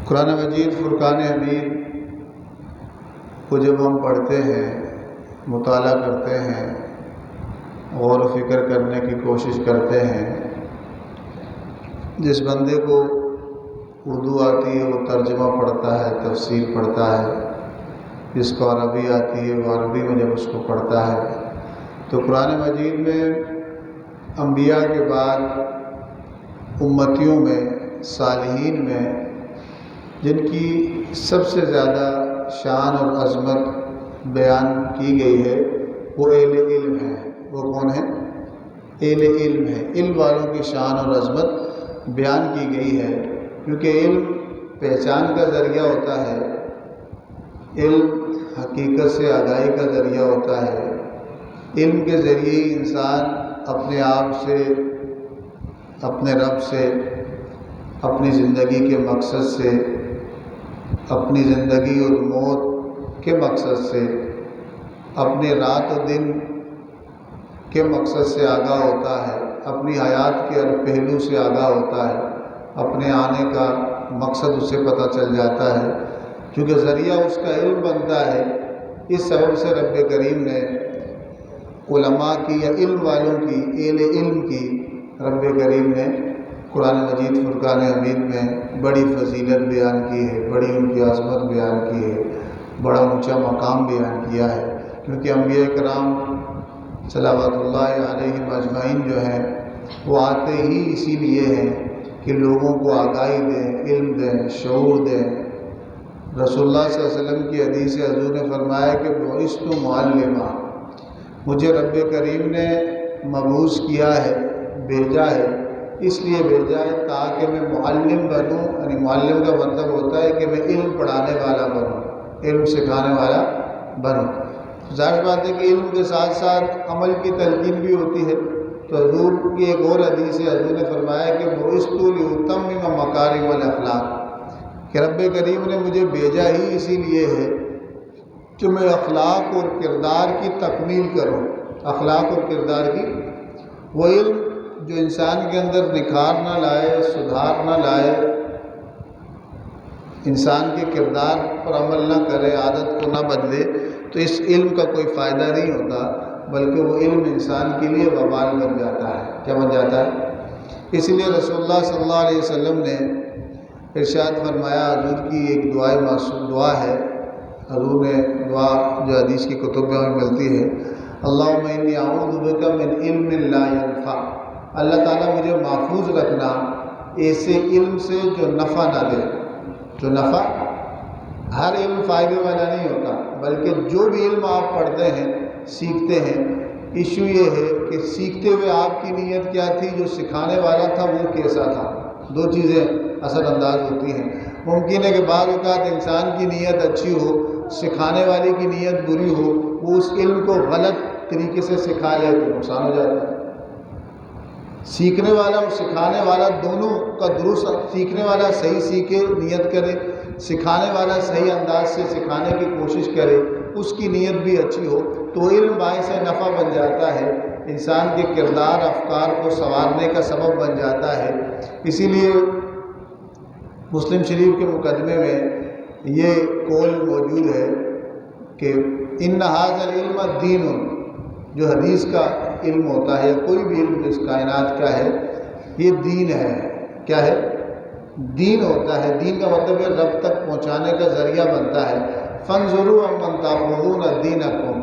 قرآن مجید فرقان حمید کو جب ہم پڑھتے ہیں، مطالعہ کرتے ہیں، غور و فکر کرنے کی کوشش کرتے ہیں، جس بندے کو اردو آتی ہے وہ ترجمہ پڑھتا ہے، تفسیر پڑھتا ہے، جس کو عربی آتی ہے وہ عربی میں جب اس کو پڑھتا ہے تو قرآن مجید میں انبیاء کے بعد امتیوں میں، صالحین میں جن کی سب سے زیادہ شان اور عظمت بیان کی گئی ہے وہ اہل علم ہیں۔ وہ کون ہیں؟ اہل علم ہیں۔ علم والوں کی شان اور عظمت بیان کی گئی ہے، کیونکہ علم پہچان کا ذریعہ ہوتا ہے، علم حقیقت سے آگاہی کا ذریعہ ہوتا ہے۔ علم کے ذریعے ہی انسان اپنے آپ سے، اپنے رب سے، اپنی زندگی کے مقصد سے، اپنی زندگی اور موت کے مقصد سے، اپنے رات و دن کے مقصد سے آگاہ ہوتا ہے، اپنی حیات کے ہر پہلو سے آگاہ ہوتا ہے، اپنے آنے کا مقصد اسے پتہ چل جاتا ہے، کیونکہ ذریعہ اس کا علم بنتا ہے۔ اس سبب سے رب کریم نے علماء کی یا علم والوں کی، اہل علم کی، رب کریم نے قرآن مجید فرقان حمید میں بڑی فضیلت بیان کی ہے، بڑی ان کی عظمت بیان کی ہے، بڑا اونچا مقام بیان کیا ہے، کیونکہ انبیاء کرام صلوات اللہ علیہم اجمعین جو ہیں وہ آتے ہی اسی لیے ہیں کہ لوگوں کو آگاہی دیں، علم دیں، شعور دیں۔ رسول اللہ صلی اللہ علیہ وسلم کی حدیث حضور نے فرمایا کہ بعثت معلما، مجھے رب کریم نے مبعوث کیا ہے، بھیجا ہے، اس لیے بھیجا ہے تاکہ میں معلم بنوں۔ یعنی معلم کا مطلب ہوتا ہے کہ میں علم پڑھانے والا بنوں، علم سکھانے والا بنوں۔ ظاہر بات ہے کہ علم کے ساتھ ساتھ عمل کی تلقین بھی ہوتی ہے، تو حضور کی ایک اور حدیث ہے، حضور نے فرمایا کہ بعثت لأتمم مکارم الاخلاق، کہ رب کریم نے مجھے بھیجا ہی اسی لیے ہے کہ میں اخلاق اور کردار کی تکمیل کروں۔ اخلاق اور کردار کی، وہ علم جو انسان کے اندر نکھار نہ لائے، سدھار نہ لائے، انسان کے کردار پر عمل نہ کرے، عادت کو نہ بدلے، تو اس علم کا کوئی فائدہ نہیں ہوتا، بلکہ وہ علم انسان کے لیے وبال بن جاتا ہے۔ کیا بن جاتا ہے؟ اس لیے رسول اللہ صلی اللہ علیہ وسلم نے ارشاد فرمایا، حضور کی ایک دعا ہے، حضور نے دعا جو حدیث کی کتب میں ملتی ہے، اللہم انی اعوذ بک من علم لا ینفع، اللہ تعالیٰ مجھے محفوظ رکھنا ایسے علم سے جو نفع نہ دے۔ جو نفع، ہر علم فائدے والا نہیں ہوتا، بلکہ جو بھی علم آپ پڑھتے ہیں، سیکھتے ہیں، ایشو یہ ہے کہ سیکھتے ہوئے آپ کی نیت کیا تھی، جو سکھانے والا تھا وہ کیسا تھا۔ دو چیزیں اثر انداز ہوتی ہیں۔ ممکن ہے کہ بعض اوقات انسان کی نیت اچھی ہو، سکھانے والے کی نیت بری ہو، وہ اس علم کو غلط طریقے سے سکھا لے تو نقصان ہو جاتا ہے۔ سیکھنے والا اور سکھانے والا دونوں کا درست، سیکھنے والا صحیح سیکھے، نیت کرے، سکھانے والا صحیح انداز سے سکھانے کی کوشش کرے، اس کی نیت بھی اچھی ہو، تو علم باعث نفع بن جاتا ہے، انسان کے کردار، افکار کو سنوارنے کا سبب بن جاتا ہے۔ اسی لیے مسلم شریف کے مقدمے میں یہ قول موجود ہے کہ ان ھذا العلم دین، جو حدیث کا علم ہوتا ہے یا کوئی بھی علم اس کائنات کا ہے، یہ دین ہے۔ کیا ہے؟ دین ہوتا ہے۔ دین کا مطلب ہے رب تک پہنچانے کا ذریعہ بنتا ہے۔ فانظروا عمن تأخذون دینکم،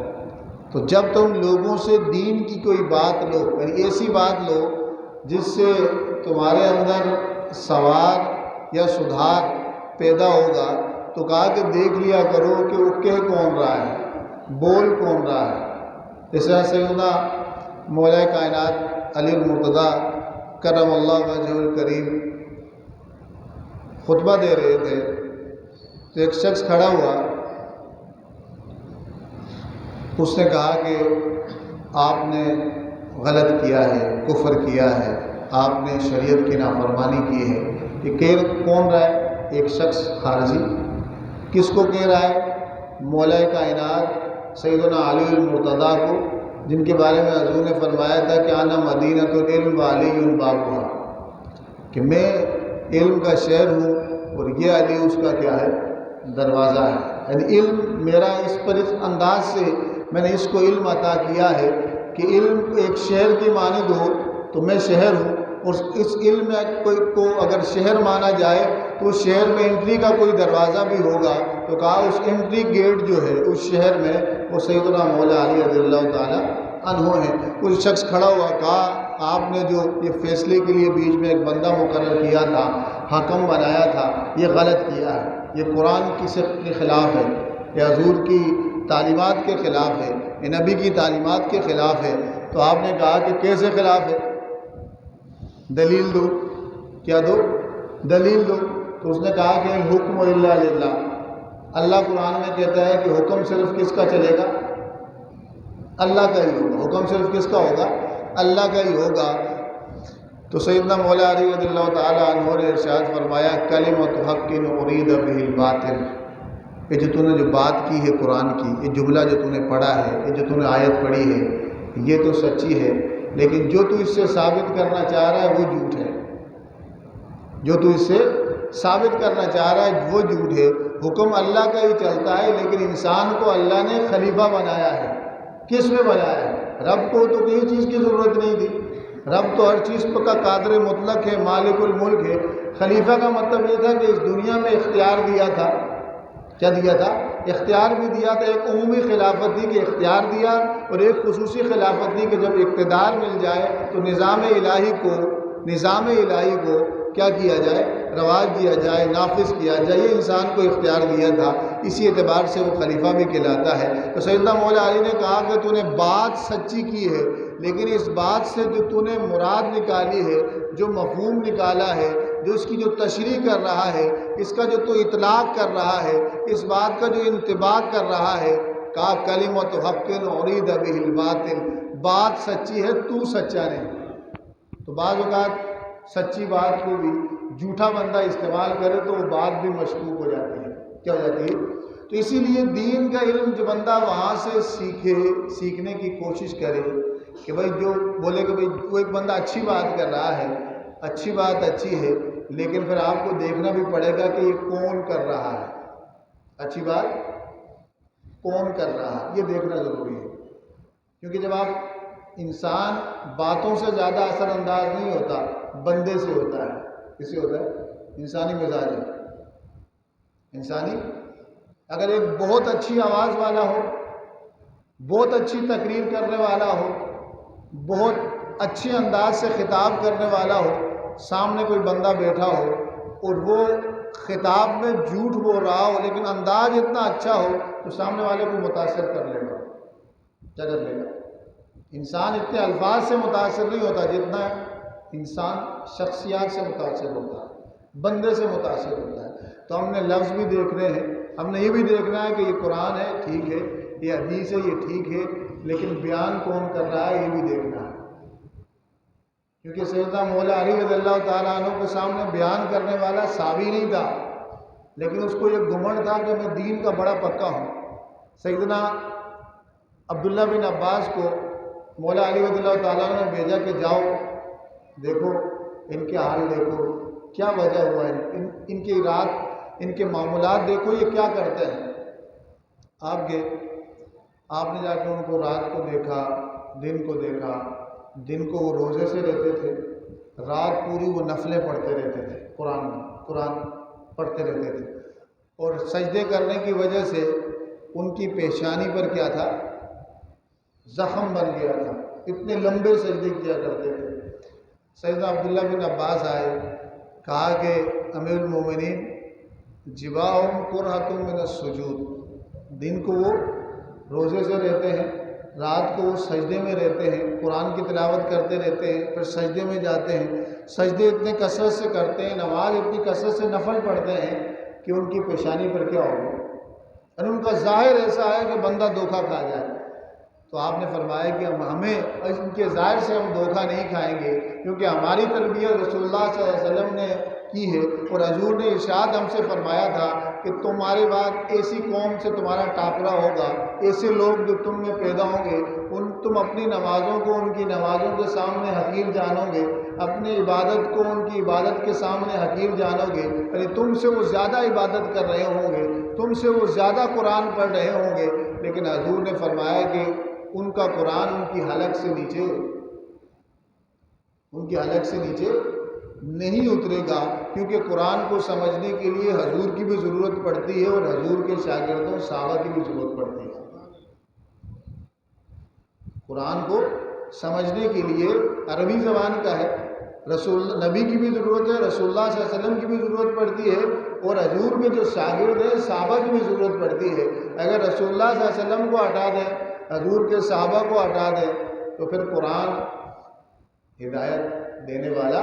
تو جب تم لوگوں سے دین کی کوئی بات لو، یعنی ایسی بات لو جس سے تمہارے اندر سواد یا سدھار پیدا ہوگا، تو کہا کہ دیکھ لیا کرو کہ وہ کہہ کون رہا ہے، بول کون رہا ہے۔ جس طرح سیدنا مولا کائنات علی المرتضیٰ کرم اللہ وجہہ الکریم خطبہ دے رہے تھے تو ایک شخص کھڑا ہوا، اس نے کہا کہ آپ نے غلط کیا ہے، کفر کیا ہے، آپ نے شریعت کی نافرمانی کی ہے۔ یہ کہہ کون رہا ہے؟ ایک شخص خارجی۔ کس کو کہہ رہا ہے؟ مولا کائنات سیدنا علی المرتضیٰ کو، جن کے بارے میں حضور نے فرمایا تھا کہ انا مدینۃ العلم وعلی بابھا، کہ میں علم کا شہر ہوں اور یہ علی اس کا کیا ہے؟ دروازہ ہے. یعنی علم میرا اس پر اس انداز سے میں نے اس کو علم عطا کیا ہے کہ علم ایک شہر کی مانند ہو تو میں شہر ہوں، اور اس علم میں کوئی کو اگر شہر مانا جائے تو اس شہر میں انٹری کا کوئی دروازہ بھی ہوگا، تو کہا اس انٹری گیٹ جو ہے اس شہر میں وہ سیدنا مولا علی رضی اللہ تعالیٰ عنہ ہیں. کوئی شخص کھڑا ہوا، کہا آپ نے جو یہ فیصلے کے لیے بیچ میں ایک بندہ مقرر کیا تھا، حاکم بنایا تھا، یہ غلط کیا ہے، یہ قرآن کی سخت کے خلاف ہے، یہ حضور کی تعلیمات کے خلاف ہے، یہ نبی کی تعلیمات کے خلاف ہے. تو آپ نے کہا کہ کیسے خلاف ہے؟ دلیل دو. کیا دو؟ دلیل دو. تو اس نے کہا کہ الحکم الا للہ، اللہ قرآن میں کہتا ہے کہ حکم صرف کس کا چلے گا؟ اللہ کا ہی ہوگا. حکم صرف کس کا ہوگا؟ اللہ کا ہی ہوگا. تو سیدنا مولا علی رضی اللہ تعالیٰ عنہ نے ارشاد فرمایا کلمۃ حق ارید بہ الباطل. یہ جو تو نے جو بات کی ہے قرآن کی، یہ جملہ جو تو نے پڑھا ہے، یہ جو تو نے آیت پڑھی ہے، یہ تو سچی ہے، لیکن جو تو اس سے ثابت کرنا چاہ رہا ہے وہ جھوٹ ہے. جو تو اس سے ثابت کرنا چاہ رہا ہے وہ جھوٹ ہے. حکم اللہ کا ہی چلتا ہے، لیکن انسان کو اللہ نے خلیفہ بنایا ہے. کس میں بنایا ہے؟ رب کو تو کسی چیز کی ضرورت نہیں تھی، رب تو ہر چیز کا قادر مطلق ہے، مالک الملک ہے. خلیفہ کا مطلب یہ تھا کہ اس دنیا میں اختیار دیا تھا. کیا دیا تھا؟ اختیار بھی دیا تھا. ایک عمومی خلافت دی کہ اختیار دیا، اور ایک خصوصی خلافت دی کہ جب اقتدار مل جائے تو نظام الہی کو کیا کیا جائے؟ رواج دیا جائے، نافذ کیا جائے. یہ انسان کو اختیار دیا تھا، اسی اعتبار سے وہ خلیفہ بھی کہلاتا ہے. تو سیدنا مولا علی نے کہا کہ تو نے بات سچی کی ہے، لیکن اس بات سے جو تو نے مراد نکالی ہے، جو مفہوم نکالا ہے، جو اس کی جو تشریح کر رہا ہے، اس کا جو تو اطلاق کر رہا ہے، اس بات کا جو انطباق کر رہا ہے، کہا کلمۃ حق ارید بہ الباطل. بات سچی ہے، تو سچا نہیں. تو بعض اوقات سچی بات کو بھی جھوٹا بندہ استعمال کرے تو وہ بات بھی مشکوک ہو جاتی ہے. کیا ہو جاتی ہے؟ تو اسی لیے دین کا علم جو بندہ وہاں سے سیکھنے کی کوشش کرے کہ بھائی جو بولے کہ بھائی وہ ایک بندہ اچھی بات کر رہا ہے، اچھی بات اچھی ہے، لیکن پھر آپ کو دیکھنا بھی پڑے گا کہ یہ کون کر رہا ہے. اچھی بات کون کر رہا ہے یہ دیکھنا ضروری ہے. کیونکہ جب آپ انسان باتوں سے زیادہ اثر انداز نہیں ہوتا، بندے سے ہوتا ہے. کس سے ہوتا ہے؟ انسانی مزاج ہے. انسانی اگر ایک بہت اچھی آواز والا ہو، بہت اچھی تقریر کرنے والا ہو، بہت اچھے انداز سے خطاب کرنے والا ہو، سامنے کوئی بندہ بیٹھا ہو اور وہ خطاب میں جھوٹ بول رہا ہو لیکن انداز اتنا اچھا ہو تو سامنے والے کو متاثر کر لے گا. کیا کر لے گا؟ انسان اتنے الفاظ سے متاثر نہیں ہوتا جتنا انسان شخصیات سے متاثر ہوتا ہے، بندے سے متاثر ہوتا ہے. تو ہم نے لفظ بھی دیکھنے ہیں، ہم نے یہ بھی دیکھنا ہے کہ یہ قرآن ہے، ٹھیک ہے، یہ حدیث ہے، یہ ٹھیک ہے، لیکن بیان کون کر رہا ہے یہ بھی دیکھنا ہے. کیونکہ سیدنا مولا علی رضی اللہ تعالیٰ عنہ کے سامنے بیان کرنے والا صحابی نہیں تھا، لیکن اس کو یہ گھمنڈ تھا کہ میں دین کا بڑا پکا ہوں. سیدنا عبداللہ بن عباس کو مولا علی رضی اللہ تعالیٰ عنہ نے بھیجا کہ جاؤ دیکھو ان کے حال، دیکھو کیا وجہ ہوا ہے، ان کی رات، ان کے معاملات دیکھو یہ کیا کرتے ہیں. آپ گئے، آپ نے جا کے ان کو رات کو دیکھا، دن کو دیکھا. دن کو وہ روزے سے رہتے تھے، رات پوری وہ نفلیں پڑھتے رہتے تھے، قرآن پڑھتے رہتے تھے. اور سجدے کرنے کی وجہ سے ان کی پیشانی پر کیا تھا؟ زخم بن گیا تھا. اتنے لمبے سجدے کیا کرتے تھے. سیدنا عبداللہ بن عباس آئے، کہا کہ امیر المومنین جباہم قرۃ من السجود. دن کو وہ روزے سے رہتے ہیں، رات کو وہ سجدے میں رہتے ہیں، قرآن کی تلاوت کرتے رہتے ہیں، پھر سجدے میں جاتے ہیں. سجدے اتنے کثرت سے کرتے ہیں، نماز اتنی کثرت سے نفل پڑھتے ہیں کہ ان کی پیشانی پر کیا ہوگا، اور ان کا ظاہر ایسا ہے کہ بندہ دھوکہ کھا جائے. تو آپ نے فرمایا کہ ہمیں ان کے ظاہر سے ہم دھوکہ نہیں کھائیں گے، کیونکہ ہماری تربیت رسول اللہ صلی اللہ علیہ وسلم نے کی ہے، اور حضور نے ارشاد ہم سے فرمایا تھا کہ تمہارے بعد ایسی قوم سے تمہارا ٹاکرا ہوگا، ایسے لوگ جو تم میں پیدا ہوں گے، تم اپنی نمازوں کو ان کی نمازوں کے سامنے حقیر جانو گے. اپنی عبادت کو ان کی عبادت کے سامنے حقیر جانو گے، یعنی تم سے وہ زیادہ عبادت کر رہے ہوں گے، تم سے وہ زیادہ قرآن پڑھ رہے ہوں گے، لیکن حضور نے فرمایا کہ ان کا قرآن ان کی حلق سے نیچے نہیں اترے گا، کیونکہ قرآن کو سمجھنے کے لیے حضور کی بھی ضرورت پڑتی ہے اور حضور کے شاگردوں صحابہ کی بھی ضرورت پڑتی ہے۔ قرآن کو سمجھنے کے لیے عربی زبان کا ہے، نبی کی بھی ضرورت ہے، رسول اللہ صلی اللہ علیہ وسلم کی بھی ضرورت پڑتی ہے، اور حضور کے جو شاگرد ہیں صحابہ کی بھی ضرورت پڑتی ہے۔ اگر رسول اللہ صلی اللہ علیہ وسلم کو ہٹا دیں، حضور کے صحابہ کو ہٹا دیں، تو پھر قرآن ہدایت دینے والا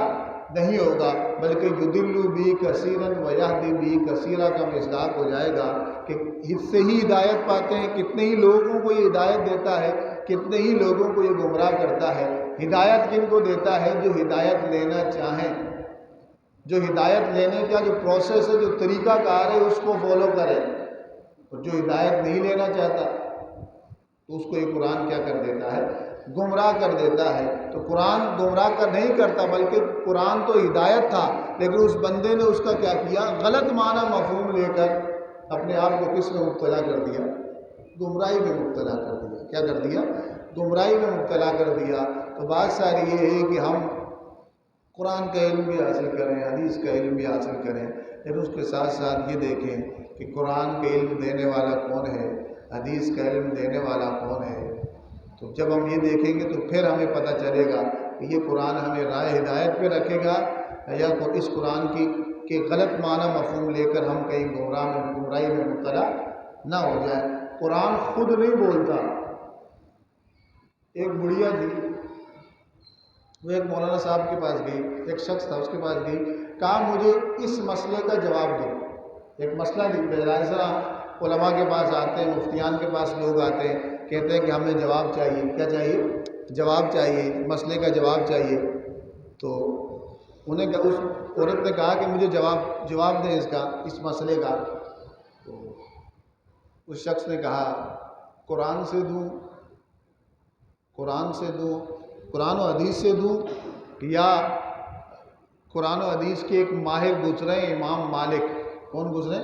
نہیں ہوگا، بلکہ یضل بہ کثیرا ویہدی بہ کثیرا کا مصداق ہو جائے گا کہ اس سے ہی ہدایت پاتے ہیں، کتنے ہی لوگوں کو یہ ہدایت دیتا ہے، کتنے ہی لوگوں کو یہ گمراہ کرتا ہے۔ ہدایت کن کو دیتا ہے؟ جو ہدایت لینا چاہیں، جو ہدایت لینے کا جو پروسیس ہے، جو طریقہ کار ہے، اس کو فالو کرے، اور جو ہدایت نہیں لینا چاہتا تو اس کو یہ قرآن کیا کر دیتا ہے؟ گمراہ کر دیتا ہے۔ تو قرآن گمراہ کر نہیں کرتا، بلکہ قرآن تو ہدایت تھا، لیکن اس بندے نے اس کا کیا کیا؟ غلط معنی مفہوم لے کر اپنے آپ کو کس میں مبتلا کر دیا؟ گمراہی میں مبتلا کر دیا۔ کیا کر دیا؟ گمراہی میں مبتلا کر دیا۔ تو بات ساری یہ ہے کہ ہم قرآن کا علم بھی حاصل کریں، حدیث کا علم بھی حاصل کریں، لیکن اس کے ساتھ ساتھ یہ دیکھیں کہ قرآن کا علم دینے والا کون ہے، حدیث کا علم دینے والا کون ہے۔ تو جب ہم یہ دیکھیں گے تو پھر ہمیں پتہ چلے گا کہ یہ قرآن ہمیں راہ ہدایت پہ رکھے گا یا اس قرآن کے غلط معنی مفہوم لے کر ہم کہیں گمراہی میں مبتلا نہ ہو جائے۔ قرآن خود نہیں بولتا۔ ایک بڑھیا تھی، وہ ایک مولانا صاحب کے پاس گئی، ایک شخص تھا اس کے پاس گئی، کہا مجھے اس مسئلے کا جواب دو۔ ایک مسئلہ جیسا علماء کے پاس آتے ہیں، مفتیان کے پاس لوگ آتے ہیں، کہتے ہیں کہ ہمیں جواب چاہیے۔ کیا چاہیے؟ جواب چاہیے، مسئلے کا جواب چاہیے۔ تو اس عورت نے کہا کہ مجھے جواب دیں اس مسئلے کا۔ تو اس شخص نے کہا قرآن سے دوں، قرآن و حدیث سے دوں، یا قرآن و حدیث کے ایک ماہر گزرے امام مالک۔ کون گزرے؟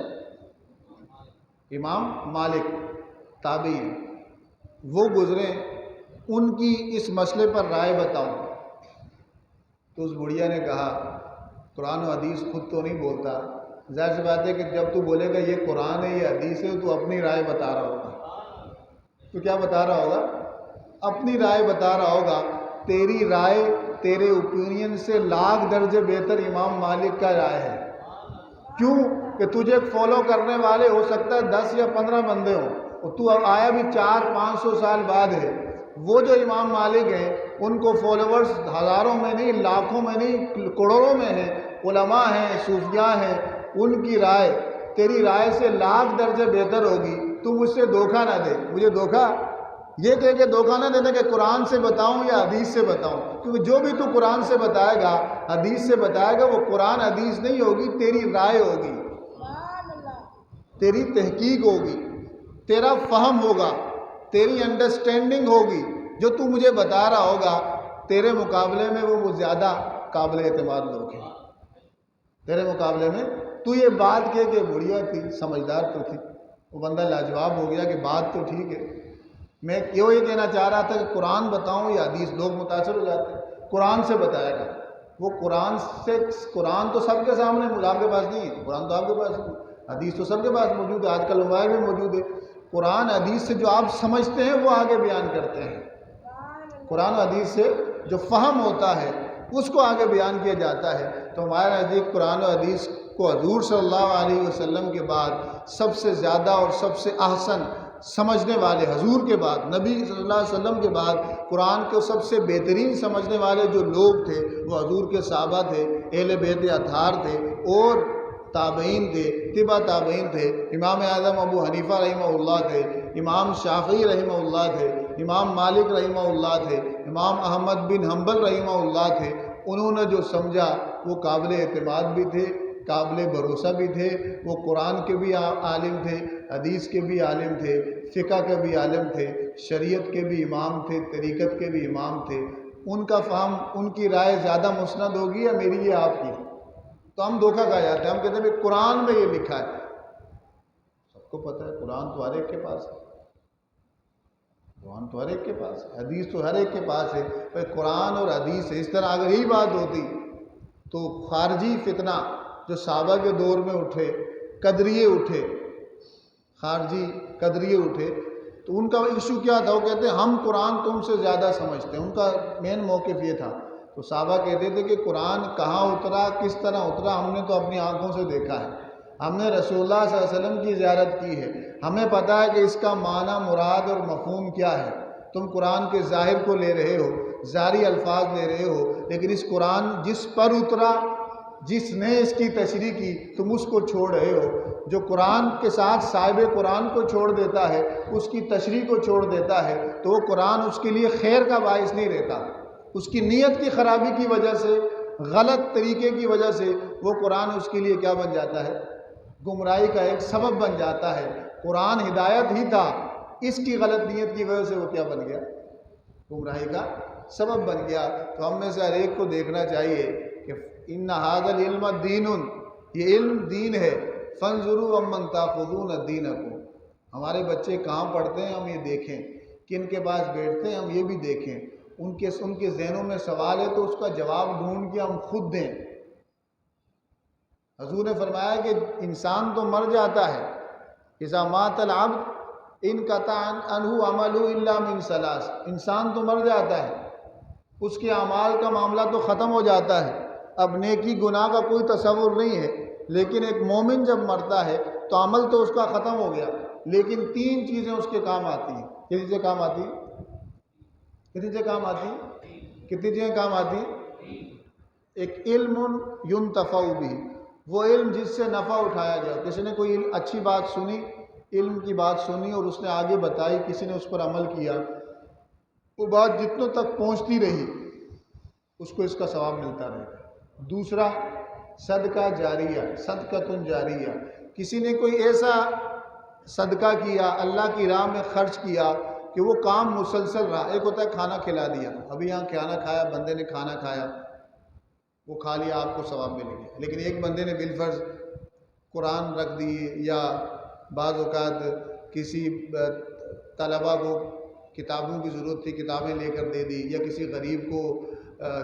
امام مالک، تابعی، وہ گزرے، ان کی اس مسئلے پر رائے بتاؤ۔ تو اس بڑھیا نے کہا قرآن و حدیث خود تو نہیں بولتا، ظاہر سی بات ہے کہ جب تو بولے گا یہ قرآن ہے یہ حدیث ہے تو اپنی رائے بتا رہا ہوگا۔ تو کیا بتا رہا ہوگا؟ اپنی رائے بتا رہا ہوگا۔ تیری رائے تیرے اوپینین سے لاکھ درجے بہتر امام مالک کا رائے ہے۔ کیوں کہ تجھے فالو کرنے والے ہو سکتا ہے 10 یا 15 بندے ہوں، اور تو اب آیا بھی 400-500 سال بعد ہے۔ وہ جو امام مالک ہیں ان کو فالوورز ہزاروں میں نہیں، لاکھوں میں نہیں، کروڑوں میں ہیں، علماء ہیں، صوفیاء ہیں، ان کی رائے تیری رائے سے لاکھ درجے بہتر ہوگی۔ تو مجھ سے دھوکہ نہ دے، مجھے دھوکہ یہ کہہ کہ دھوکہ نہ دینا کہ قرآن سے بتاؤں یا حدیث سے بتاؤں، کیونکہ جو بھی تو قرآن سے بتائے گا، حدیث سے بتائے گا، وہ قرآن حدیث نہیں ہوگی، تیری رائے ہوگی، تیری تحقیق ہوگی، تیرا فہم ہوگا، تیری انڈرسٹینڈنگ ہوگی۔ جو تو مجھے بتا رہا ہوگا تیرے مقابلے میں وہ زیادہ قابل اعتماد لوگ ہیں۔ تیرے مقابلے میں تو یہ بات کہہ کہ بڑھیا تھی، سمجھدار تو تھی، وہ بندہ لاجواب ہو گیا کہ بات تو ٹھیک ہے۔ میں کیوں یہ کہنا چاہ رہا تھا کہ قرآن بتاؤں یا حدیث، لوگ متاثر ہو جاتے ہیں۔ قرآن سے بتائے گا، وہ قرآن تو سب کے سامنے، آپ کے پاس نہیں ہے، قرآن تو آپ کے پاس ہے، حدیث تو سب کے پاس موجود ہے، آج کل موبائل میں موجود ہے۔ قرآن حدیث سے جو آپ سمجھتے ہیں وہ آگے بیان کرتے ہیں، قرآن و حدیث سے جو فہم ہوتا ہے اس کو آگے بیان کیا جاتا ہے۔ تو ہمارے نزدیک قرآن و حدیث کو حضور صلی اللہ علیہ وسلم کے بعد سب سے زیادہ اور سب سے احسن سمجھنے والے، حضور کے بعد، نبی صلی اللہ علیہ وسلم کے بعد قرآن کو سب سے بہترین سمجھنے والے جو لوگ تھے وہ حضور کے صحابہ تھے، اہل بیت اطہار تھے، اور تابعین تھے، تبع تابعین تھے۔ امام اعظم ابو حنیفہ رحمہ اللہ تھے، امام شافعی رحمہ اللہ تھے، امام مالک رحمہ اللہ تھے، امام احمد بن حنبل رحمہ اللہ تھے۔ انہوں نے جو سمجھا وہ قابل اعتماد بھی تھے، قابل بھروسہ بھی تھے، وہ قرآن کے بھی عالم تھے، حدیث کے بھی عالم تھے، فقہ کے بھی عالم تھے، شریعت کے بھی امام تھے، طریقت کے بھی امام تھے۔ ان کا فہم، ان کی رائے زیادہ مسند ہوگی یا میری یا آپ کی؟ تو ہم دھوکہ کھا جاتے ہیں، ہم کہتے ہیں قرآن میں یہ لکھا ہے۔ سب کو پتہ ہے قرآن تو ہر ایک کے پاس ہے، قرآن تو ہر ایک کے پاس ہے، حدیث تو ہر ایک کے پاس ہے۔ بھائی قرآن اور حدیث ہے، اس طرح اگر یہی بات ہوتی تو خارجی فتنہ جو صحابہ کے دور میں اٹھے، قدریے اٹھے، خارجی قدریے اٹھے، تو ان کا ایشو کیا تھا؟ وہ کہتے ہیں ہم قرآن تم سے زیادہ سمجھتے ہیں، ان کا مین موقف یہ تھا۔ تو صحابہ کہتے تھے کہ قرآن کہاں اترا، کس طرح اترا، ہم نے تو اپنی آنکھوں سے دیکھا ہے، ہم نے رسول اللہ صلی اللہ علیہ وسلم کی زیارت کی ہے، ہمیں پتہ ہے کہ اس کا معنی، مراد اور مفہوم کیا ہے۔ تم قرآن کے ظاہر کو لے رہے ہو، ظاہری الفاظ لے رہے ہو، لیکن اس قرآن جس پر اترا، جس نے اس کی تشریح کی، تم اس کو چھوڑ رہے ہو۔ جو قرآن کے ساتھ صاحب قرآن کو چھوڑ دیتا ہے، اس کی تشریح کو چھوڑ دیتا ہے، تو وہ قرآن اس کے لیے خیر کا باعث نہیں رہتا، اس کی نیت کی خرابی کی وجہ سے، غلط طریقے کی وجہ سے وہ قرآن اس کے لیے کیا بن جاتا ہے؟ گمراہی کا ایک سبب بن جاتا ہے۔ قرآن ہدایت ہی تھا، اس کی غلط نیت کی وجہ سے وہ کیا بن گیا؟ گمراہی کا سبب بن گیا۔ تو ہم میں سے ہر ایک کو دیکھنا چاہیے کہ ان ھذا العلم دین، یہ علم دین ہے۔ فانظروا امن تاخذون دینکم، ہمارے بچے کہاں پڑھتے ہیں ہم یہ دیکھیں، کن کے پاس بیٹھتے ہیں ہم یہ بھی دیکھیں، ان کے ذہنوں میں سوال ہے تو اس کا جواب ڈھونڈ کے ہم خود دیں۔ حضور نے فرمایا کہ انسان تو مر جاتا ہے، اذا مات العبد انقطع عنہ عملہ الا من ثلاث، انسان تو مر جاتا ہے، اس کے اعمال کا معاملہ تو ختم ہو جاتا ہے، اب نیکی گناہ کا کوئی تصور نہیں ہے۔ لیکن ایک مومن جب مرتا ہے تو عمل تو اس کا ختم ہو گیا، لیکن تین چیزیں اس کے کام آتی ہیں۔ کتنی چیزیں کام آتی ہیں؟ کتنی چیزیں کام آتی ہیں؟ کتنی چیزیں کام آتی ہیں؟ ایک علم ينتفع به، وہ علم جس سے نفع اٹھایا گیا، کسی نے کوئی اچھی بات سنی، علم کی بات سنی اور اس نے آگے بتائی، کسی نے اس پر عمل کیا، وہ بات جتنوں تک پہنچتی رہی اس کو اس کا ثواب ملتا رہے گا۔ دوسرا صدقہ جاریہ، صدقۃ جاریہ، کسی نے کوئی ایسا صدقہ کیا، اللہ کی راہ میں خرچ کیا کہ وہ کام مسلسل رہا۔ ایک ہوتا ہے کھانا کھلا دیا، ابھی یہاں کھانا کھایا، بندے نے کھانا کھایا، وہ کھا لیا، آپ کو ثواب ملے گا۔ لیکن ایک بندے نے بالفرض قرآن رکھ دیے، یا بعض اوقات کسی طلبہ کو کتابوں کی ضرورت تھی، کتابیں لے کر دے دی، یا کسی غریب کو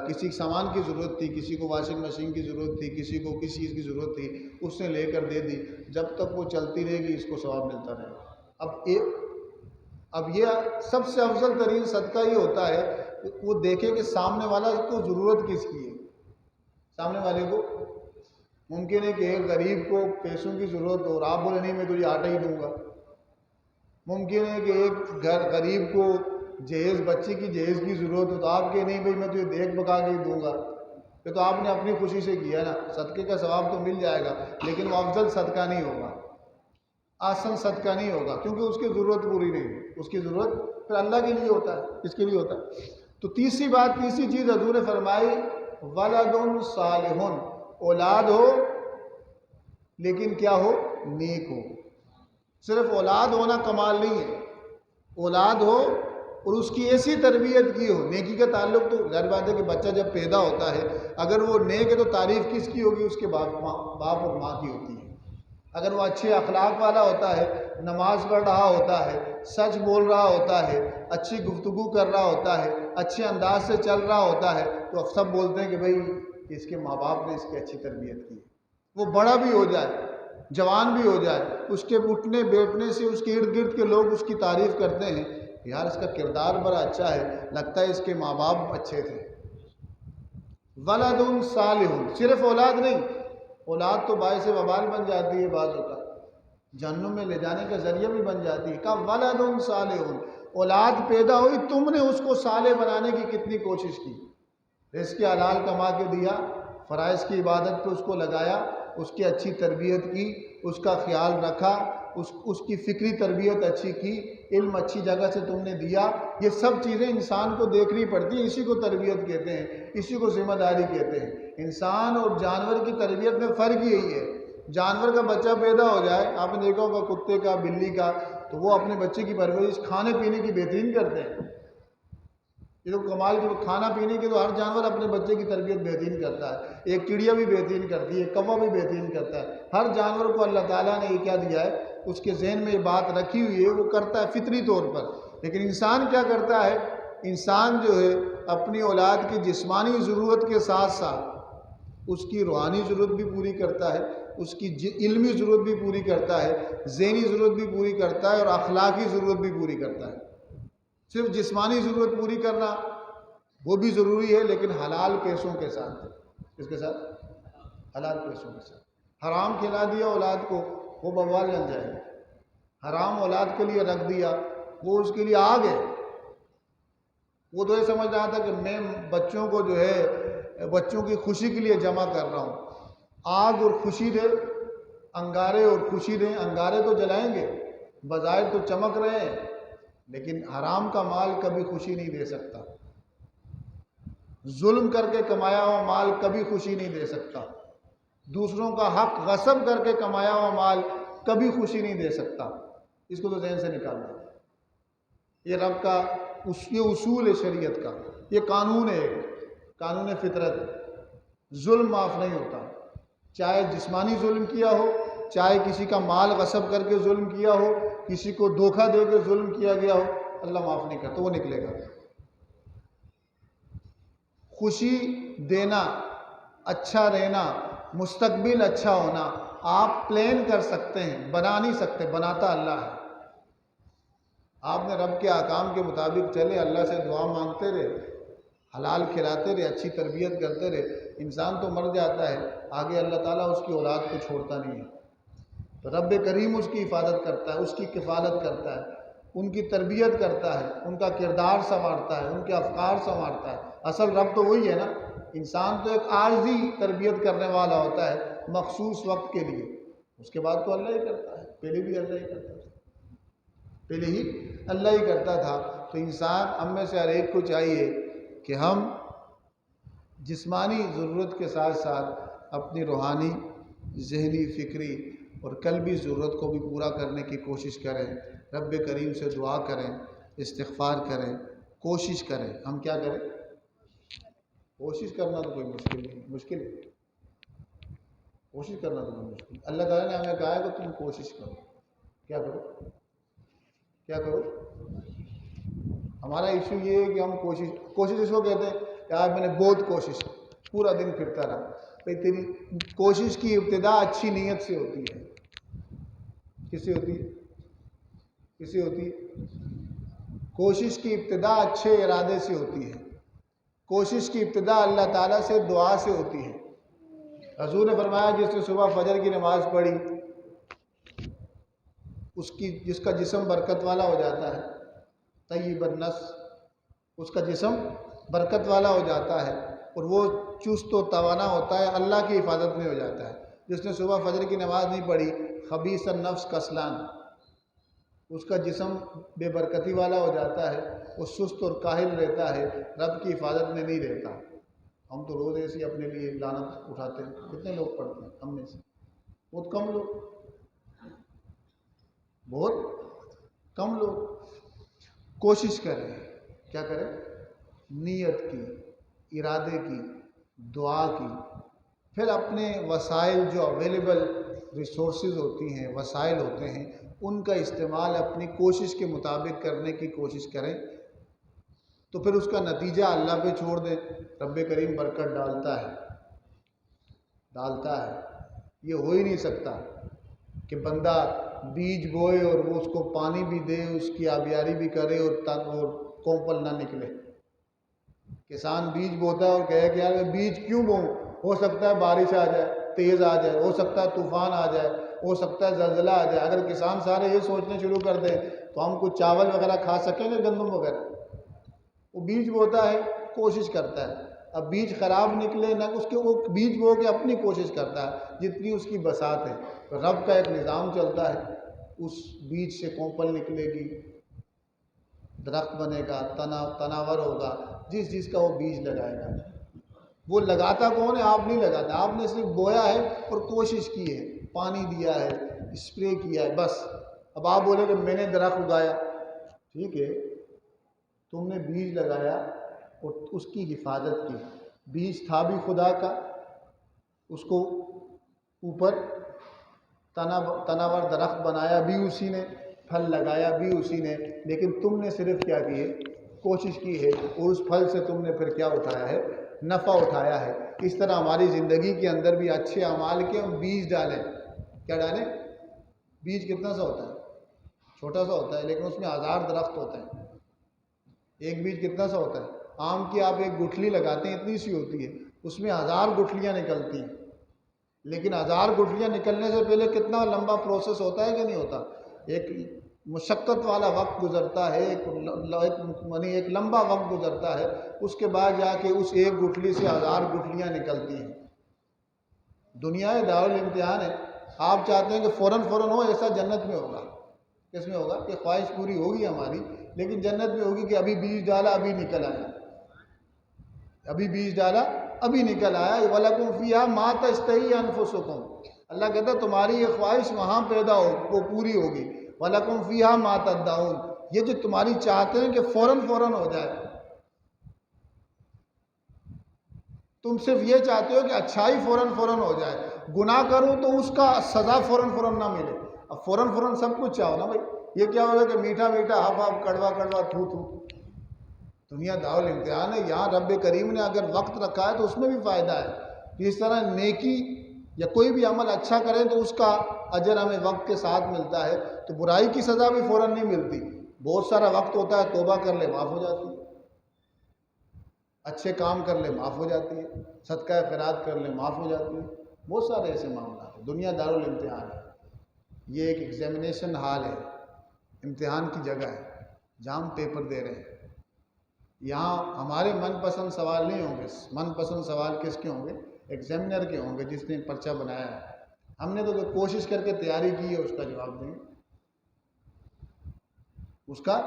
کسی سامان کی ضرورت تھی، کسی کو واشنگ مشین کی ضرورت تھی، کسی کو کسی چیز کی ضرورت تھی، اس نے لے کر دے دی، جب تک وہ چلتی رہے گی اس کو ثواب ملتا رہے گا۔ اب یہ سب سے افضل ترین صدقہ یہ ہوتا ہے کہ وہ دیکھے کہ سامنے والا کو ضرورت کس کی ہے۔ سامنے والے کو ممکن ہے کہ ایک غریب کو پیسوں کی ضرورت ہو اور آپ بولے نہیں میں تجھے آٹا ہی دوں گا۔ ممکن ہے کہ ایک غریب کو جہیز، بچی کی جہیز کی ضرورت ہو تو آپ کہ نہیں بھائی میں تجھے دیکھ پکا کے ہی دوں گا، یہ تو آپ نے اپنی خوشی سے کیا نا، صدقے کا ثواب تو مل جائے گا، لیکن وہ افضل صدقہ نہیں ہوگا، آسن صدقہ نہیں ہوگا، کیونکہ اس کی ضرورت پوری نہیں ہے، اس کی ضرورت پھر اللہ کے لیے ہوتا ہے، اس کے لیے ہوتا ہے۔ تو تیسری چیز حضور نے فرمائی ولد صالح، اولاد ہو لیکن کیا ہو؟ نیک ہو۔ صرف اولاد ہونا کمال نہیں ہے، اولاد ہو اور اس کی ایسی تربیت کی ہو۔ نیکی کا تعلق تو ظاہر بات ہے کہ بچہ جب پیدا ہوتا ہے اگر وہ نیک ہے تو تعریف کس کی ہوگی؟ اس کے باپ اور ماں کی ہوتی ہے۔ اگر وہ اچھے اخلاق والا ہوتا ہے، نماز پڑھ رہا ہوتا ہے، سچ بول رہا ہوتا ہے، اچھی گفتگو کر رہا ہوتا ہے، اچھے انداز سے چل رہا ہوتا ہے، تو اب سب بولتے ہیں کہ بھئی اس کے ماں باپ نے اس کی اچھی تربیت کی۔ وہ بڑا بھی ہو جائے، جوان بھی ہو جائے، اس کے اٹھنے بیٹھنے سے اس کے ارد گرد کے لوگ اس کی تعریف کرتے ہیں، یار اس کا کردار بڑا اچھا ہے، لگتا ہے اس کے ماں باپ اچھے تھے۔ ولد صالح، صرف اولاد نہیں، اولاد تو باعث وبال بن جاتی ہے، بعض اوقات جہنم میں لے جانے کا ذریعہ بھی بن جاتی ہے۔ کہا ولد صالح، اولاد پیدا ہوئی، تم نے اس کو صالح بنانے کی کتنی کوشش کی، رزق حلال کما کے دیا، فرائض کی عبادت پہ اس کو لگایا، اس کی اچھی تربیت کی، اس کا خیال رکھا، اس کی فکری تربیت اچھی کی، علم اچھی جگہ سے تم نے دیا۔ یہ سب چیزیں انسان کو دیکھنی پڑتی ہیں، اسی کو تربیت کہتے ہیں، اسی کو ذمہ داری کہتے ہیں۔ انسان اور جانور کی تربیت میں فرق یہی ہے، جانور کا بچہ پیدا ہو جائے، آپ نے دیکھا ہوگا کتے کا، بلی کا، تو وہ اپنے بچے کی پرورش کھانے پینے کی بہترین کرتے ہیں، یہ تو کمال کی کھانا پینے کے تو ہر جانور اپنے بچے کی تربیت بہترین کرتا ہے، ایک چڑیا بھی بہترین کرتی ہے، ایک کوا بھی بہترین کرتا ہے، ہر جانور کو اللہ تعالیٰ نے یہ کیا دیا ہے، اس کے ذہن میں یہ بات رکھی ہوئی ہے، وہ کرتا ہے فطری طور پر۔ لیکن انسان کیا کرتا ہے، انسان جو ہے اپنی اولاد کی جسمانی ضرورت کے ساتھ ساتھ اس کی روحانی ضرورت بھی پوری کرتا ہے، اس کی علمی ضرورت بھی پوری کرتا ہے، ذہنی ضرورت بھی پوری کرتا ہے، اور اخلاقی ضرورت بھی پوری کرتا ہے۔ صرف جسمانی ضرورت پوری کرنا وہ بھی ضروری ہے، لیکن حلال پیسوں کے ساتھ۔ کس کے ساتھ؟ حلال پیسوں کے ساتھ۔ حرام کھلا دیا اولاد کو، وہ بوال بن جائے گا۔ حرام اولاد کے لیے رکھ دیا، وہ اس کے لیے آگ ہے۔ وہ تو یہ سمجھ رہا تھا کہ میں بچوں کو جو ہے بچوں کی خوشی کے لیے جمع کر رہا ہوں۔ آگ اور خوشی دے، انگارے اور خوشی دیں، انگارے تو جلائیں گے، بظاہر تو چمک رہے ہیں، لیکن حرام کا مال کبھی خوشی نہیں دے سکتا۔ ظلم کر کے کمایا ہوا مال کبھی خوشی نہیں دے سکتا۔ دوسروں کا حق غصب کر کے کمایا ہوا مال کبھی خوشی نہیں دے سکتا۔ اس کو تو ذہن سے نکال دیں۔ یہ رب کا یہ اصول ہے شریعت کا، یہ قانون ہے، قانون فطرت ہے۔ ظلم معاف نہیں ہوتا، چاہے جسمانی ظلم کیا ہو، چاہے کسی کا مال غصب کر کے ظلم کیا ہو، کسی کو دھوکہ دے کے ظلم کیا گیا ہو، اللہ معاف نہیں کرتا، وہ نکلے گا۔ خوشی دینا، اچھا رہنا، مستقبل اچھا ہونا آپ پلان کر سکتے ہیں، بنا نہیں سکتے، بناتا اللہ ہے۔ آپ نے رب کے احکام کے مطابق چلے، اللہ سے دعا مانگتے رہے، حلال کھلاتے رہے، اچھی تربیت کرتے رہے، انسان تو مر جاتا ہے، آگے اللہ تعالیٰ اس کی اولاد کو چھوڑتا نہیں ہے۔ تو رب کریم اس کی حفاظت کرتا ہے، اس کی کفالت کرتا ہے، ان کی تربیت کرتا ہے، ان کا کردار سنوارتا ہے، ان کے افکار سنوارتا ہے۔ اصل رب تو وہی ہے نا، انسان تو ایک عارضی تربیت کرنے والا ہوتا ہے مخصوص وقت کے لیے، اس کے بعد تو اللہ ہی کرتا ہے، پہلے بھی اللہ ہی کرتا تھا، پہلے ہی اللہ ہی کرتا تھا۔ تو انسان ہم میں سے ہر ایک کو چاہیے کہ ہم جسمانی ضرورت کے ساتھ ساتھ اپنی روحانی، ذہنی، فکری اور قلبی ضرورت کو بھی پورا کرنے کی کوشش کریں، رب کریم سے دعا کریں، استغفار کریں، کوشش کریں۔ ہم کیا کریں؟ کوشش کرنا تو کوئی مشکل نہیں، مشکل ہے کوشش کرنا تو کوئی مشکل۔ اللہ تعالیٰ نے ہمیں کہا ہے کہ تم کوشش کرو۔ کیا کرو؟ کیا کرو؟ ہمارا ایشو یہ ہے کہ ہم کوشش اس کو کہتے ہیں کہ آج میں نے بہت کوشش، پورا دن پھرتا رہا۔ بھائی تیری کوشش کی ابتدا اچھی نیت سے ہوتی ہے۔ کس سے ہوتی ہے؟ کس سے ہوتی ہے؟ کوشش کی ابتدا اچھے ارادے سے ہوتی ہے۔ کوشش کی ابتدا اللہ تعالیٰ سے دعا سے ہوتی ہے۔ حضور نے فرمایا جس نے صبح فجر کی نماز پڑھی جس کا جسم برکت والا ہو جاتا ہے، طیب النفس، اس کا جسم برکت والا ہو جاتا ہے اور وہ چست و توانا ہوتا ہے، اللہ کی حفاظت میں ہو جاتا ہے۔ جس نے صبح فجر کی نماز نہیں پڑھی، خبیث النفس کسلان، اس کا جسم بے برکتی والا ہو جاتا ہے، وہ سست اور کاہل رہتا ہے، رب کی حفاظت میں نہیں رہتا۔ ہم تو روز ایسے اپنے لیے لعنت اٹھاتے ہیں، کتنے لوگ پڑھتے ہیں ہم میں سے؟ بہت کم لوگ، بہت کم لوگ۔ کوشش کریں، کیا کریں؟ نیت کی، ارادے کی، دعا کی، پھر اپنے وسائل جو اویلیبل ریسورسز ہوتی ہیں، وسائل ہوتے ہیں، ان کا استعمال اپنی کوشش کے مطابق کرنے کی کوشش کریں، تو پھر اس کا نتیجہ اللہ پہ چھوڑ دیں، رب کریم برکت ڈالتا ہے۔ یہ ہو ہی نہیں سکتا کہ بندہ بیج بوئے اور وہ اس کو پانی بھی دے، اس کی آبیاری بھی کرے اور کومپل نہ نکلے۔ کسان بیج بوتا ہے اور کہے کہ یار میں بیج کیوں بوؤں، ہو سکتا ہے بارش آ جائے، تیز آ جائے، ہو سکتا ہے طوفان آ جائے، ہو سکتا ہے زلزلہ آ جائے۔ اگر کسان سارے یہ سوچنے شروع کر دیں تو ہم کچھ چاول وغیرہ کھا سکیں گے، گندم وغیرہ؟ وہ بیج بوتا ہے، کوشش کرتا ہے، اب بیج خراب نکلے نہ، اس کے وہ بیج بو کے اپنی کوشش کرتا ہے جتنی اس کی بساط ہے۔ تو رب کا ایک نظام چلتا ہے، اس بیج سے کومپل نکلے گی، درخت بنے گا، تناور ہوگا، جس کا وہ بیج لگائے گا۔ وہ لگاتا کون ہے؟ آپ نہیں لگاتا، آپ نے صرف بویا ہے اور کوشش کی ہے، پانی دیا ہے، اسپرے کیا ہے، بس۔ اب آپ بولے کہ میں نے درخت اگایا، ٹھیک ہے، تم نے بیج لگایا، اور اس کی حفاظت کی. بیج تھا بھی خدا کا، اس کو اوپر تناور درخت بنایا بھی اسی نے، پھل لگایا بھی اسی نے، لیکن تم نے صرف کیا کی ہے؟ کوشش کی ہے، اور اس پھل سے تم نے پھر کیا اٹھایا ہے؟ نفع اٹھایا ہے. اس طرح ہماری زندگی کے اندر بھی اچھے اعمال کے ہم بیج ڈالیں. کیا ڈالیں؟ بیج کتنا سا ہوتا ہے؟ چھوٹا سا ہوتا ہے، لیکن اس میں ہزار درخت ہوتے ہیں. ایک بیج کتنا سا ہوتا ہے؟ آم کی آپ ایک گٹھلی لگاتے ہیں، اتنی سی ہوتی ہے، اس میں ہزار گٹھلیاں نکلتی ہیں. لیکن ہزار گٹھلیاں نکلنے سے پہلے کتنا لمبا پروسیس ہوتا ہے کہ نہیں ہوتا؟ ایک مشقت والا وقت گزرتا ہے، ایک لمبا وقت گزرتا ہے. اس کے بعد جا کے اس ایک گٹھلی سے ہزار گٹھلیاں نکلتی ہیں. دنیا دارالامتحان ہے. آپ چاہتے ہیں کہ فوراً ہو، ایسا جنت میں ہوگا. کس میں ہوگا؟ کہ خواہش پوری ہوگی ہماری، لیکن جنت میں ہوگی کہ ابھی بیج ڈالا ابھی نکل آیا، ابھی بیج ڈالا ابھی نکل آیا. وَلَكُمْ فِيهَا مَا تَشْتَهِي أَنفُسُكُمْ، اللہ کہتا ہے تمہاری یہ خواہش وہاں پیدا ہو، وہ پوری ہوگی. وَلَكُمْ فِيهَا مَا تَدَّعُونَ، یہ جو تمہاری چاہتے ہیں کہ فوراً ہو جائے، تم صرف یہ چاہتے ہو کہ اچھائی فوراً ہو جائے. گناہ کروں تو اس کا سزا فوراً نہ ملے. اب فوراً سب کچھ چاہو نا بھائی. یہ کیا ہوگا کہ میٹھا ہف کڑوا تھو. دنیا دارالامتحان ہے. یہاں رب کریم نے اگر وقت رکھا ہے تو اس میں بھی فائدہ ہے. اس طرح نیکی یا کوئی بھی عمل اچھا کریں تو اس کا اجر ہمیں وقت کے ساتھ ملتا ہے. تو برائی کی سزا بھی فوراً نہیں ملتی. بہت سارا وقت ہوتا ہے، توبہ کر لے معاف ہو جاتی ہے، اچھے کام کر لے معاف ہو جاتی ہے، صدقہ خیرات کر لے معاف ہو جاتی ہے. بہت سارے ایسے معاملات ہیں. دنیا دارالامتحان ہے. یہ ایک ایگزامینیشن ہال ہے، امتحان کی جگہ ہے جہاں ہم پیپر دے رہے ہیں. یہاں ہمارے من پسند سوال نہیں ہوں گے. من پسند سوال کس کے ہوں گے؟ ایگزامینر کے ہوں گے، جس نے پرچہ بنایا ہے. ہم نے تو کوشش کر کے تیاری کی ہے، اس کا جواب دیں گے. اس کا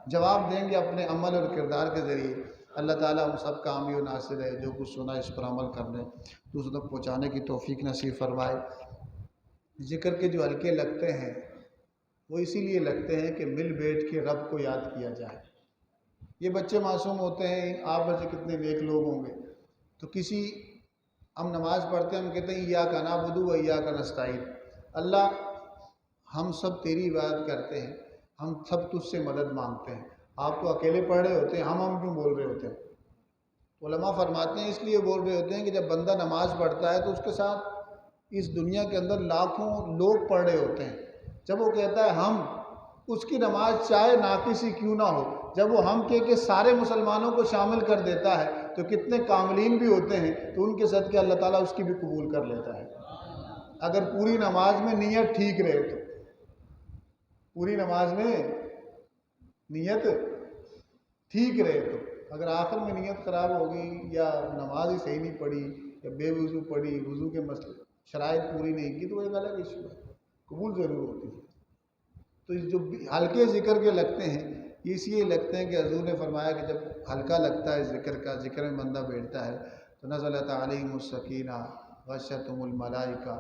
جواب دیں گے اپنے عمل اور کردار کے ذریعے. اللہ تعالیٰ ہم سب کا حامی و ناصر ہے. جو کچھ سنا اس پر عمل کرنے، دوسروں تک پہنچانے کی توفیق نصیب فرمائے. ذکر کے جو حلقے لگتے ہیں وہ اسی لیے لگتے ہیں کہ مل بیٹھ کے رب کو یاد کیا جائے. یہ بچے معصوم ہوتے ہیں، آپ بچے کتنے نیک لوگ ہوں گے. تو ہم نماز پڑھتے ہیں، ہم کہتے ہیں ایاک نعبد و ایاک نستعین، اللہ ہم سب تیری عبادت کرتے ہیں، ہم سب تجھ سے مدد مانگتے ہیں. آپ تو اکیلے پڑھ رہے ہوتے ہیں، ہم کیوں بول رہے ہوتے ہیں؟ علماء فرماتے ہیں اس لیے بول رہے ہوتے ہیں کہ جب بندہ نماز پڑھتا ہے تو اس کے ساتھ اس دنیا کے اندر لاکھوں لوگ پڑھ رہے ہوتے ہیں. جب وہ کہتا ہے ہم، اس کی نماز چاہے ناقص ہی کیوں نہ ہو، جب وہ ہم کے سارے مسلمانوں کو شامل کر دیتا ہے تو کتنے کاملین بھی ہوتے ہیں تو ان کے صدقے اللہ تعالیٰ اس کی بھی قبول کر لیتا ہے. اگر پوری نماز میں نیت ٹھیک رہے تو، پوری نماز میں نیت ٹھیک رہے تو. اگر آخر میں نیت خراب ہوگی یا نماز ہی صحیح نہیں پڑھی یا بے وضو پڑھی، وضو کے مسئلے شرائط پوری نہیں کی، تو وہ ایک الگ ایشو ہے. قبول ضرور ہوتی ہے. تو جو ہلکے ذکر کے لگتے ہیں یہ اس لیے لگتے ہیں کہ حضور نے فرمایا کہ جب ہلکا لگتا ہے ذکر کا، ذکر میں بندہ بیٹھتا ہے تو نزلت علیہم السکینہ غشیتہم الملائکہ،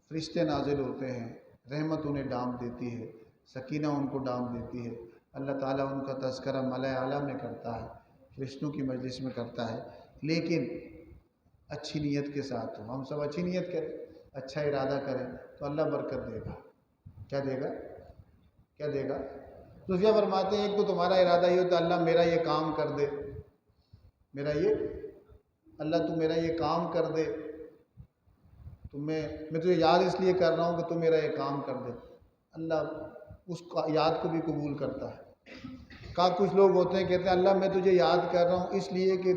فرشتے نازل ہوتے ہیں، رحمت انہیں ڈانپ دیتی ہے، سکینہ ان کو ڈانپ دیتی ہے. اللہ تعالیٰ ان کا تذکرہ ملائے اعلیٰ میں کرتا ہے، فرشتوں کی مجلس میں کرتا ہے. لیکن اچھی نیت کے ساتھ ہو. ہم سب اچھی نیت کریں، اچھا ارادہ کریں تو اللہ برکت دے گا. کیا دے گا؟ کیا دے گا؟ صوفیہ فرماتے ہیں ایک تو تمہارا ارادہ یہ ہوتا ہے اللہ میرا یہ کام کر دے، اللہ تو میرا یہ کام کر دے، تو میں تجھے یاد اس لیے کر رہا ہوں کہ تو میرا یہ کام کر دے. اللہ اس یاد کو بھی قبول کرتا ہے. کچھ لوگ ہوتے ہیں کہتے ہیں اللہ میں تجھے یاد کر رہا ہوں اس لیے کہ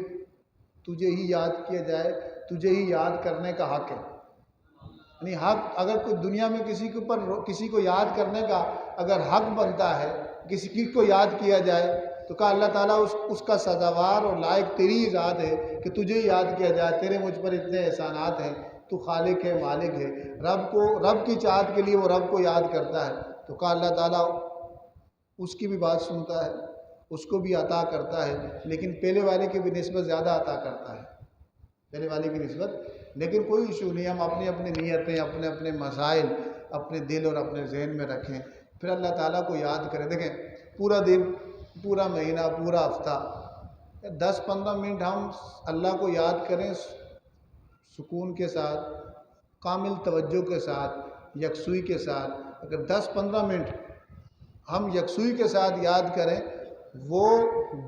تجھے ہی یاد کیا جائے، تجھے ہی یاد کرنے کا حق ہے. یعنی حق، اگر کوئی دنیا میں کسی کو یاد کرنے کا اگر حق بنتا ہے، کسی کو یاد کیا جائے تو کہا اللہ تعالیٰ اس کا سزاوار اور لائق تیری ہی ذات ہے کہ تجھے ہی یاد کیا جائے. تیرے مجھ پر اتنے احسانات ہیں، تو خالق ہے، مالک ہے. رب کی چاہت کے لیے وہ رب کو یاد کرتا ہے تو کہا اللہ تعالیٰ اس کی بھی بات سنتا ہے، اس کو بھی عطا کرتا ہے، لیکن پہلے والے کی بھی نسبت زیادہ عطا کرتا ہے، پہلے والے کی نسبت. لیکن کوئی ایشو نہیں، ہم اپنی نیتیں، اپنے مسائل اپنے دل اور اپنے ذہن میں رکھیں، پھر اللہ تعالیٰ کو یاد کریں. دیکھیں پورا دن پورا مہینہ، پورا ہفتہ 10-15 منٹ ہم اللہ کو یاد کریں سکون کے ساتھ، کامل توجہ کے ساتھ، یکسوئی کے ساتھ. اگر 10-15 منٹ ہم یکسوئی کے ساتھ یاد کریں، وہ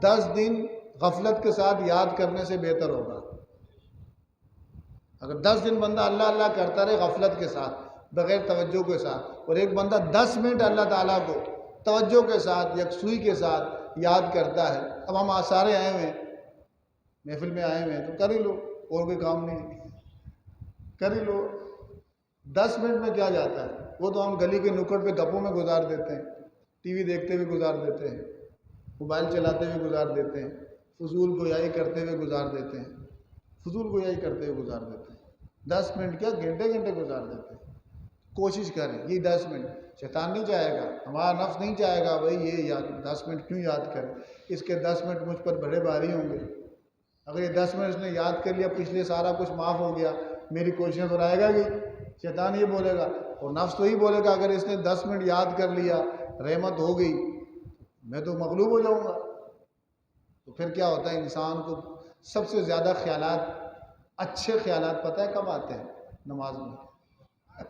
10 دن غفلت کے ساتھ یاد کرنے سے بہتر ہوگا. اگر 10 دن بندہ اللہ اللہ کرتا رہے غفلت کے ساتھ، بغیر توجہ کے ساتھ، اور ایک بندہ 10 منٹ اللہ تعالیٰ کو توجہ کے ساتھ، یکسوئی کے ساتھ یاد کرتا ہے. اب ہم سارے آئے ہوئے ہیں، محفل میں آئے ہوئے ہیں، تو کر ہی لو، اور کوئی کام نہیں، کر ہی لو. 10 منٹ میں کیا جاتا ہے؟ وہ تو ہم گلی کے نکڑ پہ گپوں میں گزار دیتے ہیں، ٹی وی دیکھتے ہوئے گزار دیتے ہیں، موبائل چلاتے ہوئے گزار دیتے ہیں، فضول گویائی کرتے ہوئے گزار دیتے ہیں، فضول گویائی کرتے ہوئے گزار دیتے ہیں. 10 منٹ کیا گھنٹے گھنٹے گزار دیتے ہیں. کوشش کریں یہ 10 منٹ، شیطان نہیں چاہے گا، ہمارا نفس نہیں چاہے گا بھائی یہ یاد 10 منٹ کیوں یاد کریں، اس کے 10 منٹ مجھ پر بڑے بھاری ہوں گے. اگر یہ 10 منٹ اس نے یاد کر لیا، پچھلے سارا کچھ معاف ہو گیا، میری کوششیں دہرائے گا. شیطان یہ بولے گا، اور نفس تو ہی بولے گا اگر اس نے 10 منٹ یاد کر لیا، رحمت ہو گئی، میں تو مغلوب ہو جاؤں گا. تو پھر کیا ہوتا ہے؟ انسان کو سب سے زیادہ خیالات، اچھے خیالات پتہ ہے کب آتے ہیں؟ نماز میں.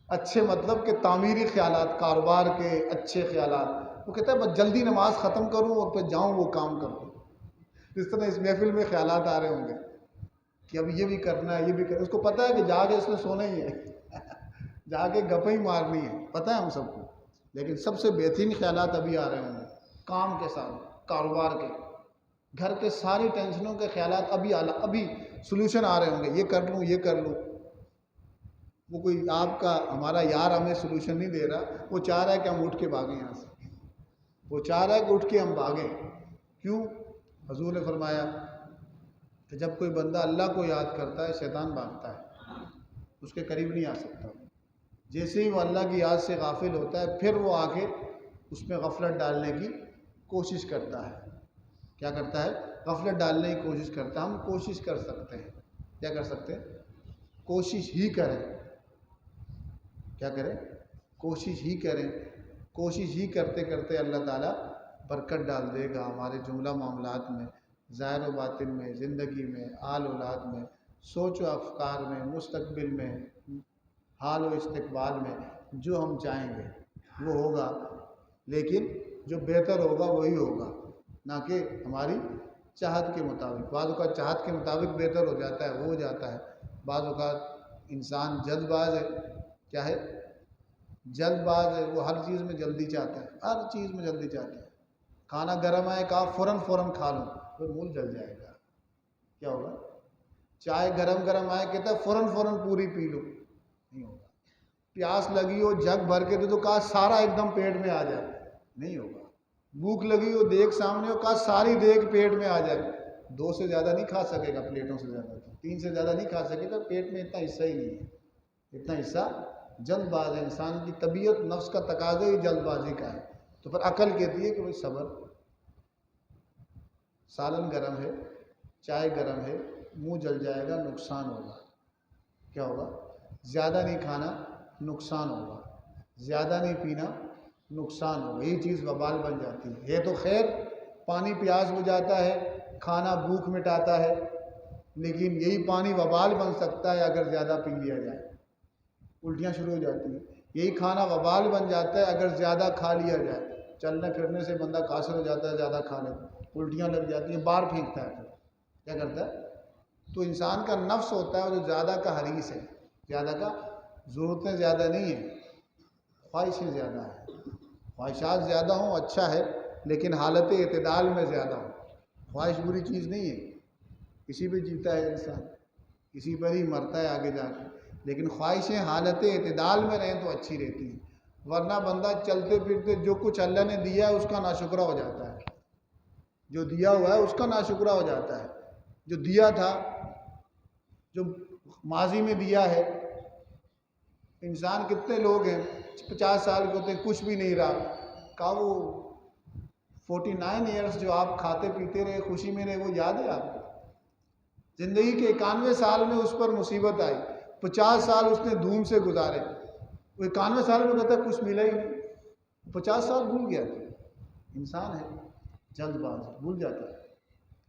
اچھے مطلب کہ تعمیری خیالات، کاروبار کے اچھے خیالات. وہ کہتا ہے بس جلدی نماز ختم کروں اور پھر جاؤں وہ کام کروں. جس طرح اس محفل میں خیالات آ رہے ہوں گے کہ اب یہ بھی کرنا ہے، یہ بھی کرنا ہے. اس کو پتہ ہے کہ جا کے اس نے سونا ہی ہے، جا کے گپیں ہی مارنی ہے، پتہ ہے ہم سب کو. لیکن سب سے بہترین خیالات ابھی آ رہے ہوں گے، کام کے ساتھ، کاروبار کے، گھر کے ساری ٹینشنوں کے خیالات ابھی سلوشن آ رہے ہوں گے. یہ کر لوں، یہ کر لوں. وہ کوئی آپ کا ہمارا یار ہمیں سلوشن نہیں دے رہا، وہ چاہ رہا ہے کہ ہم اٹھ کے بھاگیں یہاں سے. وہ چاہ رہا ہے کہ اٹھ کے ہم بھاگیں. کیوں؟ حضور نے فرمایا کہ جب کوئی بندہ اللہ کو یاد کرتا ہے، شیطان بھاگتا ہے، اس کے قریب نہیں آ سکتا. جیسے ہی وہ اللہ کی یاد سے غافل ہوتا ہے، پھر وہ آ کے اس میں غفلت ڈالنے کی کوشش کرتا ہے. کیا کرتا ہے؟ غفلت ڈالنے کی کوشش کرتا ہے. ہم کوشش کر سکتے ہیں. کیا کر سکتے ہیں؟ کوشش ہی کریں. کیا کریں؟ کوشش ہی کریں. کوشش ہی کرتے کرتے اللہ تعالیٰ برکت ڈال دے گا ہمارے جملہ معاملات میں، ظاہر و باطن میں، زندگی میں، آل اولاد میں، سوچ و افکار میں، مستقبل میں، حال و استقبال میں. جو ہم چاہیں گے وہ ہوگا، لیکن جو بہتر ہوگا وہی ہوگا، نہ کہ ہماری چاہت کے مطابق. بعض اوقات چاہت کے مطابق بہتر ہو جاتا ہے، وہ ہو جاتا ہے. بعض اوقات انسان جلد باز ہے. کیا ہے؟ جلد باز ہے. وہ ہر چیز میں جلدی چاہتا ہے، ہر چیز میں جلدی چاہتا ہے. کھانا گرم آئے کہا فوراً کھا لوں، پھر منہ جل جائے گا. کیا ہوگا؟ چائے گرم آئے کہتا ہے فوراً پوری پی لو، نہیں ہوگا. پیاس لگی ہو جھگ بھر کے تو کہا سارا ایک دم پیٹ میں آ جائے، نہیں ہوگا. بھوک لگی ہو، دیگ سامنے ہو، کہا ساری دیگ پیٹ میں آ جائے. 2 سے زیادہ نہیں کھا سکے گا، پلیٹوں سے زیادہ، 3 سے زیادہ نہیں کھا سکے گا. پیٹ میں اتنا حصہ ہی نہیں ہے. اتنا حصہ جلد باز ہے. انسان کی طبیعت، نفس کا تقاضا ہی جلد بازی کا ہے. تو پھر عقل کہتی ہے کہ بھائی صبر، سالن گرم ہے، چائے گرم ہے، منہ جل جائے گا، نقصان ہوگا. کیا ہوگا؟ زیادہ نہیں کھانا، نقصان ہوگا. زیادہ نہیں پینا، نقصان ہوگا. یہی چیز وبال بن جاتی ہے. یہ تو خیر پانی پیاس بجھاتا ہے، کھانا بھوک مٹاتا ہے، لیکن یہی پانی وبال بن سکتا ہے اگر زیادہ پی لیا جائے. الٹیاں شروع ہو جاتی ہیں. یہی کھانا وبال بن جاتا ہے اگر زیادہ کھا لیا جائے. چلنے پھرنے سے بندہ قاصر ہو جاتا ہے، زیادہ کھا لے، الٹیاں لگ جاتی ہیں، باہر پھینکتا ہے. کیا کرتا ہے؟ تو انسان کا نفس ہوتا ہے جو زیادہ کا حریص ہے. زیادہ کا، ضرورتیں زیادہ نہیں ہیں، خواہشیں زیادہ ہیں. خواہشات زیادہ ہوں اچھا ہے، لیکن حالت اعتدال میں زیادہ ہوں. خواہش بری چیز نہیں ہے، کسی پہ جیتا ہے انسان، کسی پر ہی مرتا ہے آگے جا کے. لیکن خواہشیں حالت اعتدال میں رہیں تو اچھی رہتی ہیں. ورنہ بندہ چلتے پھرتے جو کچھ اللہ نے دیا ہے اس کا ناشکرہ ہو جاتا ہے. جو دیا ہوا ہے اس کا ناشکرہ ہو جاتا ہے. جو دیا تھا، جو ماضی میں دیا ہے. انسان کتنے لوگ ہیں 50 سال کے ہوتے ہیں کچھ بھی نہیں رہا. کہا وہ 49 ایئرس جو آپ کھاتے پیتے رہے، خوشی میں رہے، وہ یاد ہے آپ کو؟ زندگی کے 91 سال میں اس پر مصیبت آئی، 50 سال اس نے دھوم سے گزارے. وہ 91 سال میں کہتا ہے کچھ ملا ہی نہیں. 50 سال بھول گیا تھا. انسان ہے جلد باز، بھول جاتا ہے،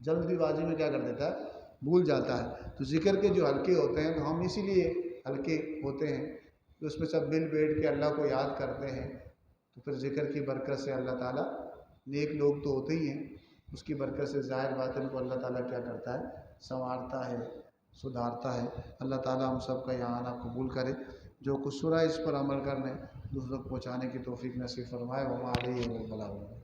جلدی بازی میں کیا کر دیتا ہے، بھول جاتا ہے۔ تو ذکر کے جو حلقے ہوتے ہیں تو ہم اسی لیے حلقے ہوتے ہیں کہ اس میں سب مل بیٹھ کے اللہ کو یاد کرتے ہیں، تو پھر ذکر کی برکت سے اللہ تعالیٰ، نیک لوگ تو ہوتے ہی ہیں، اس کی برکت سے ظاہر باطن کو اللہ تعالیٰ کیا کرتا ہے، سنوارتا ہے، سدھارتا ہے۔ اللہ تعالیٰ ہم سب کا یہاں آنا قبول کرے، جو کچھ سنا اس پر عمل کرنے، دوسروں کو پہنچانے کی توفیق نصیب فرمائے۔ وما علیہ البلاغ۔